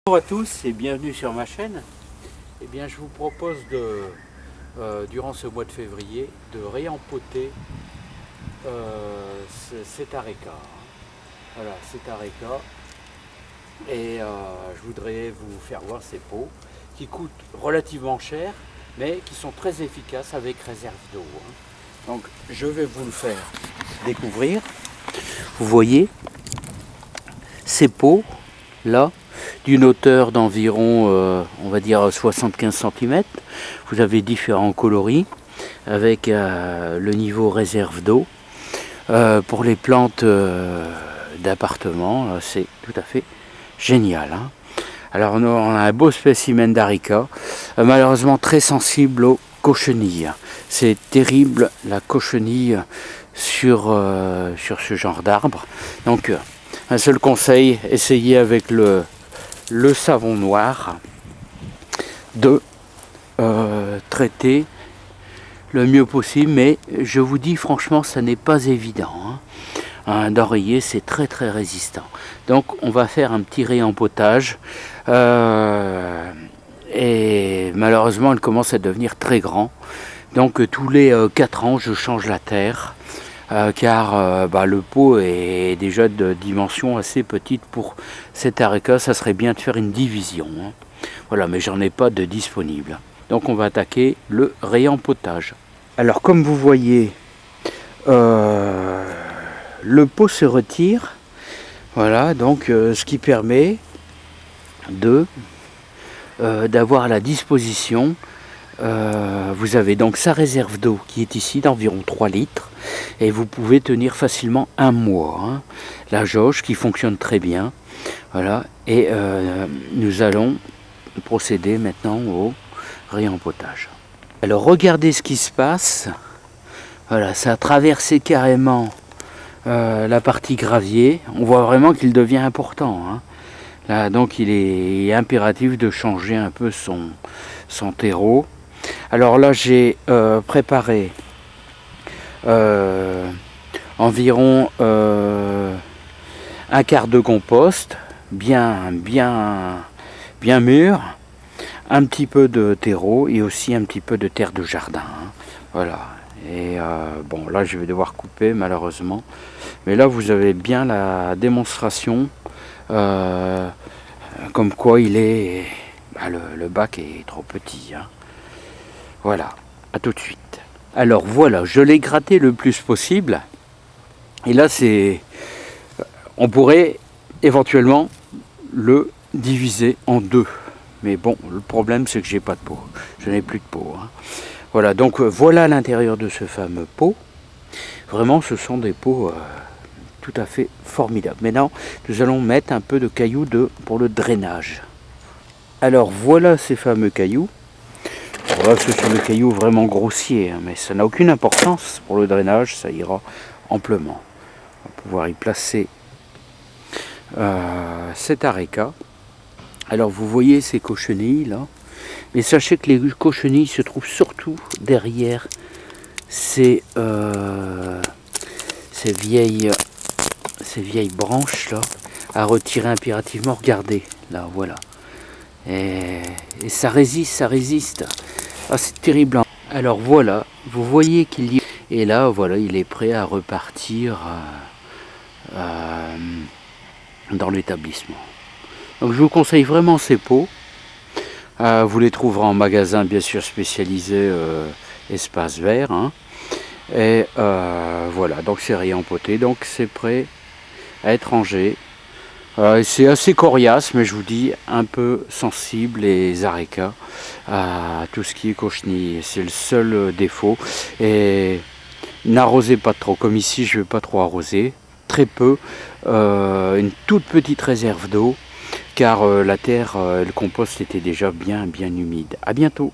Bonjour à tous et bienvenue sur ma chaîne. Eh bien, je vous propose durant ce mois de février de réempoter cet aréca. Voilà, cet aréca. Et je voudrais vous faire voir ces pots qui coûtent relativement cher, mais qui sont très efficaces avec réserve d'eau. Donc, je vais vous le faire découvrir. Vous voyez ces pots là, d'une hauteur d'environ, on va dire 75 cm. Vous avez différents coloris avec le niveau réserve d'eau. Pour les plantes d'appartement, c'est tout à fait génial. Hein. Alors on a un beau spécimen d'Aréca, malheureusement très sensible aux cochenilles. C'est terrible la cochenille sur ce genre d'arbre. Donc un seul conseil, essayez avec le savon noir de traiter le mieux possible, mais je vous dis franchement ça n'est pas évident. Hein. Un d'oreiller c'est très résistant. Donc on va faire un petit réempotage et malheureusement elle commence à devenir très grand. Donc tous les 4 ans je change la terre. Car le pot est déjà de dimension assez petite pour cet aréca. Ça serait bien de faire une division. Hein. Voilà, mais j'en ai pas de disponible. Donc on va attaquer le réempotage. Alors comme vous voyez, le pot se retire. Voilà, donc ce qui permet d'avoir à la disposition. Vous avez donc sa réserve d'eau qui est ici d'environ 3 litres et vous pouvez tenir facilement un mois. Hein. La jauge qui fonctionne très bien. Voilà. Et nous allons procéder maintenant au réempotage. Alors regardez ce qui se passe. Voilà, ça a traversé carrément la partie gravier. On voit vraiment qu'il devient important. Hein. Là, donc il est impératif de changer un peu son terreau. Alors là j'ai préparé environ un quart de compost bien mûr, un petit peu de terreau et aussi un petit peu de terre de jardin. Hein. Voilà. Et bon là je vais devoir couper malheureusement. Mais là vous avez bien la démonstration comme quoi il est... le bac est trop petit. Hein. Voilà, à tout de suite. Alors voilà, je l'ai gratté le plus possible. Et là, on pourrait éventuellement le diviser en deux. Mais bon, le problème, c'est que j'ai pas de pot. Je n'ai plus de pot. Hein. Voilà, donc voilà l'intérieur de ce fameux pot. Vraiment, ce sont des pots tout à fait formidables. Maintenant, nous allons mettre un peu de cailloux pour le drainage. Alors voilà ces fameux cailloux. Alors là, ce sont des cailloux vraiment grossiers, hein, mais ça n'a aucune importance pour le drainage, ça ira amplement. On va pouvoir y placer cet aréca. Alors vous voyez ces cochenilles là, mais sachez que les cochenilles se trouvent surtout derrière ces vieilles branches là, à retirer impérativement. Regardez, là voilà. Et ça résiste. Ah, c'est terrible. Alors voilà, vous voyez qu'il y a... Et là, voilà, il est prêt à repartir dans l'établissement. Donc je vous conseille vraiment ces pots. Vous les trouverez en magasin, bien sûr, spécialisé espace vert. Hein. Et voilà, donc c'est réempoté. Donc c'est prêt à être rangé. C'est assez coriace, mais je vous dis un peu sensible les arécas à tout ce qui est cochenille. C'est le seul défaut. Et n'arrosez pas trop, comme ici je ne vais pas trop arroser, très peu, une toute petite réserve d'eau, car la terre, le compost était déjà bien humide. À bientôt.